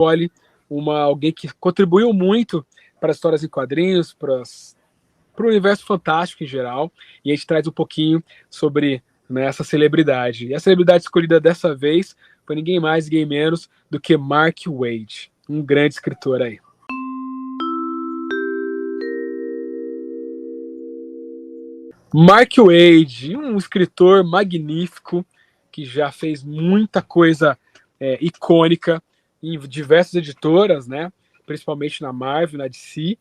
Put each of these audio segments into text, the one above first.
alguém que contribuiu muito para as histórias em quadrinhos, para o universo fantástico em geral, e a gente traz um pouquinho sobre, né, essa celebridade. E a celebridade escolhida dessa vez foi ninguém mais, ninguém menos do que Mark Waid, um grande escritor aí. Mark Waid, um escritor magnífico, que já fez muita coisa icônica em diversas editoras, né? Principalmente na Marvel, na DC.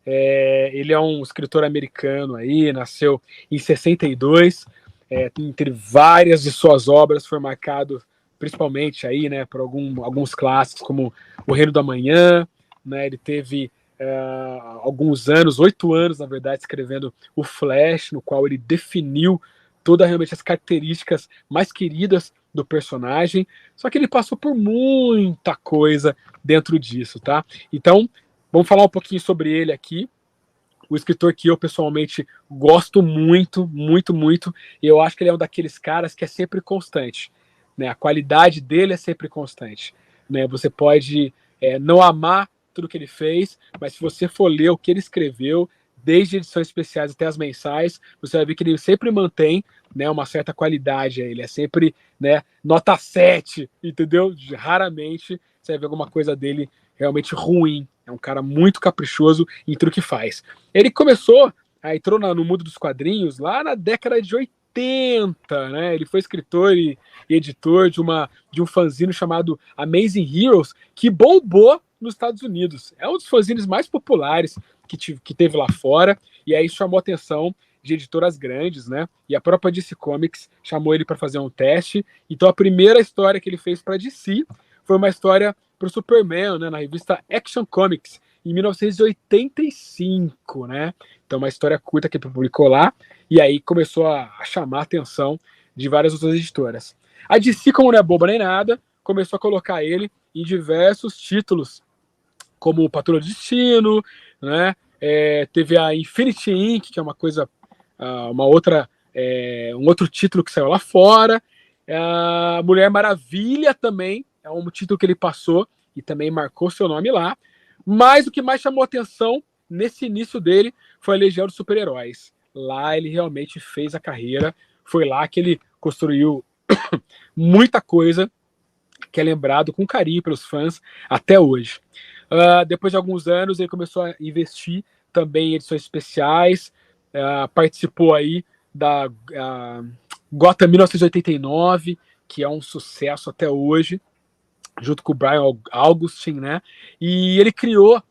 Ele é um escritor americano aí, nasceu em 62, entre várias de suas obras foi marcado principalmente aí, né, por alguns clássicos como O Reino da Manhã, né? Ele teve alguns anos, 8 anos na verdade, escrevendo o Flash, no qual ele definiu todas realmente as características mais queridas do personagem, só que ele passou por muita coisa dentro disso, tá? Então, vamos falar um pouquinho sobre ele aqui, o escritor que eu pessoalmente gosto muito, muito, muito, e eu acho que ele é um daqueles caras que é sempre constante, né? A qualidade dele é sempre constante, né? Você pode não amar tudo que ele fez, mas se você for ler o que ele escreveu, desde edições especiais até as mensais, você vai ver que ele sempre mantém, né, uma certa qualidade. Ele é sempre, né, nota 7, entendeu? Raramente você vai ver alguma coisa dele realmente ruim. É um cara muito caprichoso em tudo que faz. Ele entrou no mundo dos quadrinhos lá na década de 80, né? Ele foi escritor e editor de um fanzine chamado Amazing Heroes, que bombou nos Estados Unidos. É um dos fanzines mais populares que teve lá fora, e aí chamou a atenção de editoras grandes, né? E a própria DC Comics chamou ele para fazer um teste. Então a primeira história que ele fez para DC foi uma história para o Superman, né, na revista Action Comics, em 1985, né? Então uma história curta que ele publicou lá, e aí começou a chamar a atenção de várias outras editoras. A DC, como não é boba nem nada, começou a colocar ele em diversos títulos, como Patrulha do Destino, né? Teve a Infinity Inc., que é uma coisa, um outro título que saiu lá fora. A Mulher Maravilha também é um título que ele passou e também marcou seu nome lá. Mas o que mais chamou atenção nesse início dele foi a Legião dos Super-Heróis. Lá ele realmente fez a carreira, foi lá que ele construiu muita coisa que é lembrado com carinho pelos fãs até hoje. Depois de alguns anos, ele começou a investir também em edições especiais, participou aí da Gotham 1989, que é um sucesso até hoje, junto com o Brian Augustyn, né? E ele criou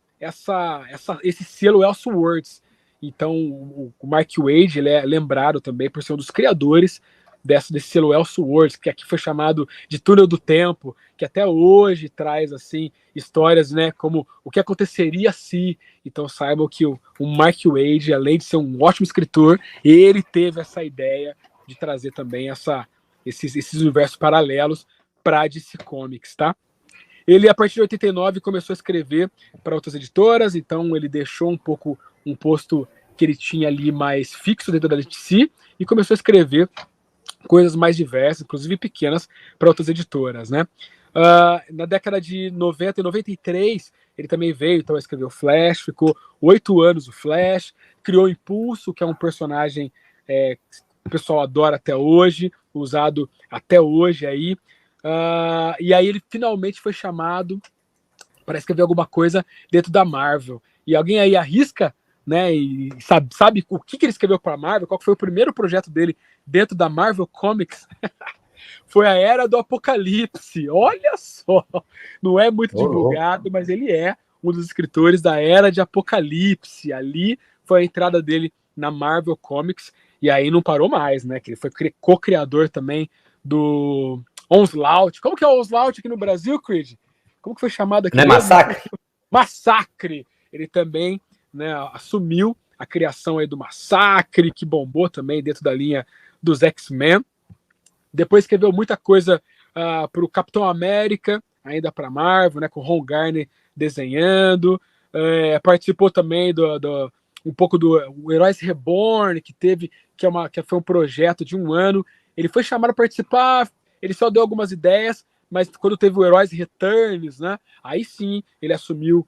esse selo Elseworlds. Então, o Mark Waid, ele é lembrado também por ser um dos criadores desse selo Elseworlds, que aqui foi chamado de Túnel do Tempo, que até hoje traz assim histórias, né, como o que aconteceria se. Então saibam que o Mark Waid, além de ser um ótimo escritor, ele teve essa ideia de trazer também esses universos paralelos para a DC Comics, tá? Ele, a partir de 89, começou a escrever para outras editoras, então ele deixou um pouco um posto que ele tinha ali mais fixo dentro da DC e começou a escrever coisas mais diversas, inclusive pequenas, para outras editoras, né? Na década de 90 e 93, ele também veio, então, a escrever o Flash, ficou 8 anos o Flash, criou o Impulso, que é um personagem que o pessoal adora até hoje, usado até hoje aí. E aí ele finalmente foi chamado para escrever alguma coisa dentro da Marvel. E alguém aí arrisca, né, e sabe o que ele escreveu para a Marvel? Qual foi o primeiro projeto dele dentro da Marvel Comics? Foi a Era do Apocalipse. Olha só, não é muito divulgado, mas ele é um dos escritores da Era de Apocalipse. Ali foi a entrada dele na Marvel Comics, e aí não parou mais, né? Que ele foi co-criador também do Onslaught. Como que é o Onslaught aqui no Brasil, Creed? Como que foi chamado aqui? Não é Massacre? Massacre! Ele também, né, assumiu a criação aí do Massacre, que bombou também dentro da linha dos X-Men. Depois escreveu muita coisa para o Capitão América, ainda para Marvel, né, com Ron Garner desenhando. Participou também um pouco do Heróis Reborn, que foi um projeto de um ano. Ele foi chamado a participar, ele só deu algumas ideias, mas quando teve o Heróis Returns, né, aí sim ele assumiu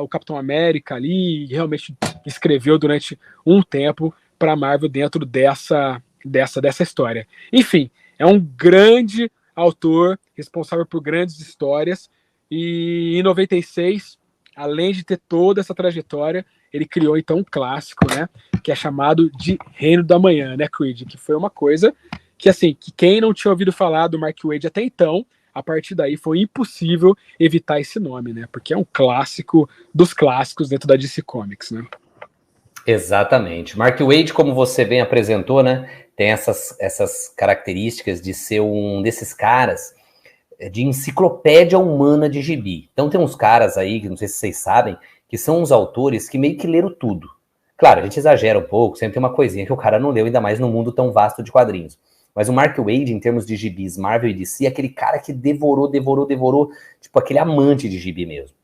o Capitão América ali e realmente escreveu durante um tempo para a Marvel dentro dessa história. Enfim, é um grande autor responsável por grandes histórias e em 96, além de ter toda essa trajetória, ele criou então um clássico, né, que é chamado de Reino da Manhã, né, Creed, que foi uma coisa que assim, que quem não tinha ouvido falar do Mark Waid até então, a partir daí foi impossível evitar esse nome, né? Porque é um clássico dos clássicos dentro da DC Comics, né? Exatamente. Mark Waid, como você bem apresentou, né, tem essas características de ser um desses caras de enciclopédia humana de gibi. Então tem uns caras aí, que não sei se vocês sabem, que são uns autores que meio que leram tudo. Claro, a gente exagera um pouco, sempre tem uma coisinha que o cara não leu, ainda mais num mundo tão vasto de quadrinhos. Mas o Mark Waid, em termos de gibis, Marvel e DC, é aquele cara que devorou, tipo aquele amante de gibi mesmo.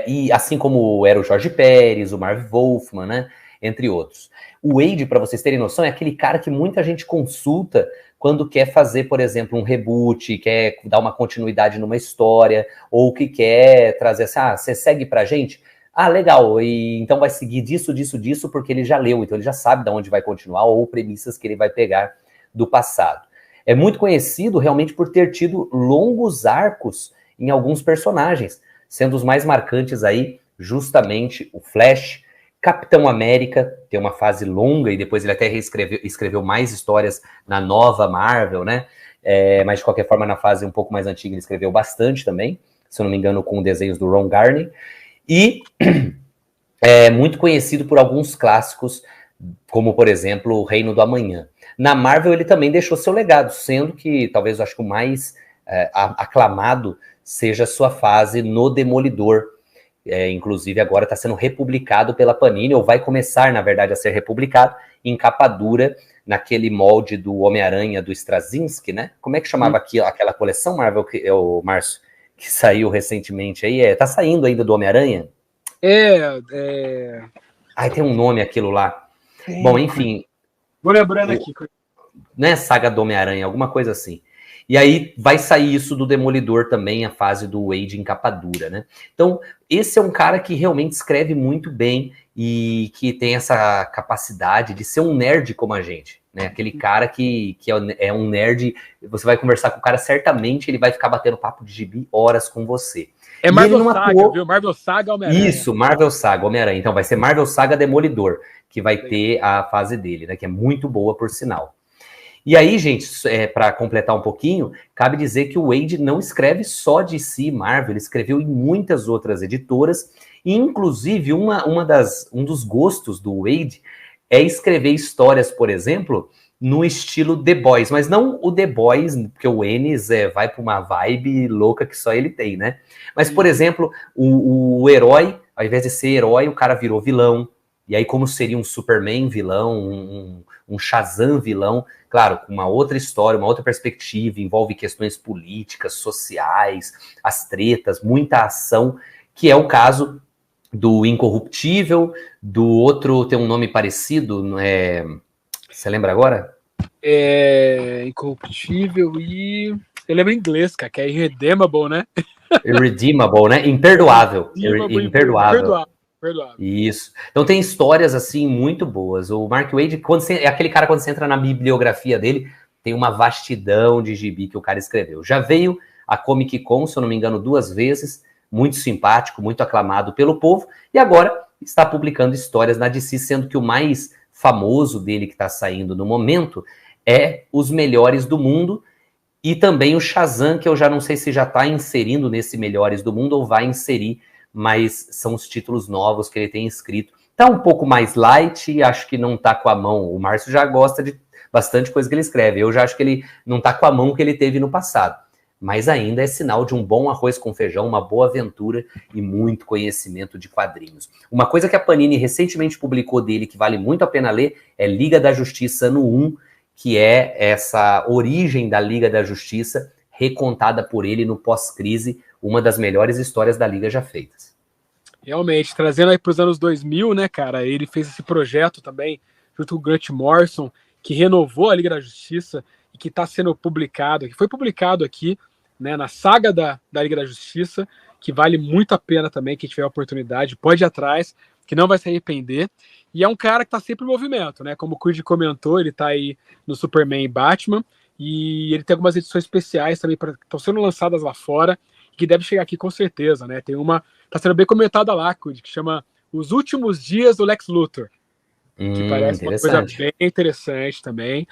E assim como era o Jorge Pérez, o Marv Wolfman, né, entre outros. O Waid, para vocês terem noção, é aquele cara que muita gente consulta quando quer fazer, por exemplo, um reboot, quer dar uma continuidade numa história, ou que quer trazer assim, você segue pra gente? Ah, legal, e então vai seguir disso, porque ele já leu, então ele já sabe de onde vai continuar, ou premissas que ele vai pegar do passado. É muito conhecido realmente por ter tido longos arcos em alguns personagens, sendo os mais marcantes aí justamente o Flash, Capitão América, tem uma fase longa e depois ele até escreveu mais histórias na nova Marvel, né? Mas de qualquer forma, na fase um pouco mais antiga, ele escreveu bastante também, se eu não me engano, com desenhos do Ron Garney. E é muito conhecido por alguns clássicos, como, por exemplo, O Reino do Amanhã. Na Marvel, ele também deixou seu legado, sendo que talvez eu acho que o mais aclamado seja a sua fase no Demolidor. Inclusive agora está sendo republicado pela Panini, ou vai começar, na verdade, a ser republicado em capa dura, naquele molde do Homem-Aranha do Straczynski, né? Como é que chamava aquela coleção, Marvel, o Márcio, que saiu recentemente aí? Tá saindo ainda do Homem-Aranha? Ai, tem um nome aquilo lá. Bom, enfim. Vou lembrando aqui. Né, Saga do Homem-Aranha, alguma coisa assim. E aí vai sair isso do Demolidor também, a fase do Wade em capa dura, né? Então, esse é um cara que realmente escreve muito bem e que tem essa capacidade de ser um nerd como a gente, né? Aquele cara que é um nerd, você vai conversar com o cara, certamente ele vai ficar batendo papo de gibi horas com você. É Marvel Saga, viu? Marvel Saga Homem-Aranha. Isso, Marvel Saga Homem-Aranha. Então vai ser Marvel Saga Demolidor, que vai ter a fase dele, né? Que é muito boa, por sinal. E aí, gente, para completar um pouquinho, cabe dizer que o Waid não escreve só de DC Marvel, ele escreveu em muitas outras editoras, e inclusive um dos gostos do Waid é escrever histórias, por exemplo, no estilo The Boys, mas não o The Boys, porque o Ennis vai para uma vibe louca que só ele tem, né? Mas, por exemplo, o herói, ao invés de ser herói, o cara virou vilão, e aí como seria um Superman vilão, um Shazam vilão, claro, com uma outra história, uma outra perspectiva, envolve questões políticas, sociais, as tretas, muita ação, que é o caso do Incorruptível, do outro tem um nome parecido, você lembra agora? Incorruptível e... Eu lembro em inglês, cara, que é Irredeemable, né? Irredeemable, né? Imperdoável. Imperdoável. Isso. Então tem histórias assim muito boas. O Mark Waid, é aquele cara, quando você entra na bibliografia dele, tem uma vastidão de gibi que o cara escreveu. Já veio a Comic Con, se eu não me engano, 2 vezes, muito simpático, muito aclamado pelo povo, e agora está publicando histórias na DC, sendo que o mais famoso dele que está saindo no momento é Os Melhores do Mundo, e também o Shazam, que eu já não sei se já está inserindo nesse Melhores do Mundo ou vai inserir, mas são os títulos novos que ele tem escrito. Tá um pouco mais light, acho que não tá com a mão. O Márcio já gosta de bastante coisa que ele escreve. Eu já acho que ele não tá com a mão que ele teve no passado. Mas ainda é sinal de um bom arroz com feijão, uma boa aventura e muito conhecimento de quadrinhos. Uma coisa que a Panini recentemente publicou dele, que vale muito a pena ler, é Liga da Justiça Ano 1, que é essa origem da Liga da Justiça, recontada por ele no pós-crise, uma das melhores histórias da Liga já feitas. Realmente, trazendo aí para os anos 2000, né, cara, ele fez esse projeto também, junto com o Grant Morrison, que renovou a Liga da Justiça e que está sendo publicado, que foi publicado aqui né, na saga da Liga da Justiça, que vale muito a pena também, quem tiver a oportunidade, pode ir atrás, que não vai se arrepender. E é um cara que tá sempre em movimento, né? Como o Creed comentou, ele tá aí no Superman e Batman, e ele tem algumas edições especiais também que estão sendo lançadas lá fora, que deve chegar aqui com certeza, né? Tem uma, tá sendo bem comentada lá, Creed, que chama Os Últimos Dias do Lex Luthor, que parece uma coisa bem interessante também,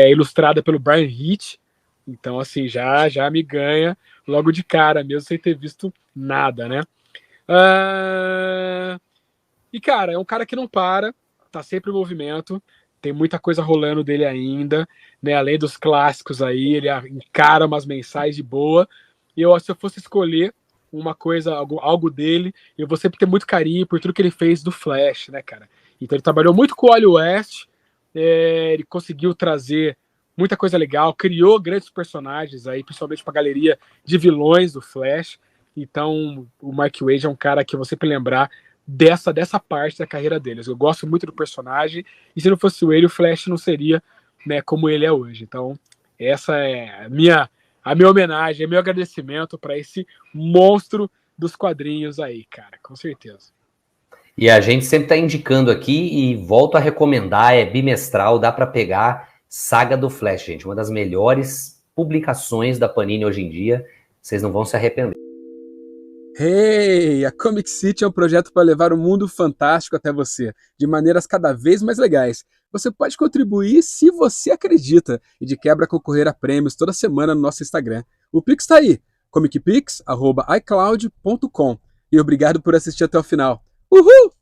ilustrada pelo Brian Hitch. Então, assim, já me ganha logo de cara, mesmo sem ter visto nada, né? E, cara, é um cara que não para, tá sempre em movimento, tem muita coisa rolando dele ainda, né? Além dos clássicos aí, ele encara umas mensagens de boa. E se eu fosse escolher uma coisa, algo dele, eu vou sempre ter muito carinho por tudo que ele fez do Flash, né, cara? Então ele trabalhou muito com o Wally West, ele conseguiu trazer muita coisa legal, criou grandes personagens aí, principalmente para a galeria de vilões do Flash. Então o Mark Waid é um cara que eu vou sempre lembrar dessa parte da carreira deles. Eu gosto muito do personagem, e se não fosse ele, o Flash não seria, né, como ele é hoje. Então essa é a minha homenagem, meu agradecimento para esse monstro dos quadrinhos aí, cara, com certeza. E a gente sempre está indicando aqui e volto a recomendar, é bimestral, dá para pegar Saga do Flash, gente, uma das melhores publicações da Panini hoje em dia, vocês não vão se arrepender. Hey, a Comic City é um projeto para levar o mundo fantástico até você, de maneiras cada vez mais legais. Você pode contribuir se você acredita e de quebra concorrer a prêmios toda semana no nosso Instagram. O Pix está aí, comicpix@icloud.com. E obrigado por assistir até o final. Uhul!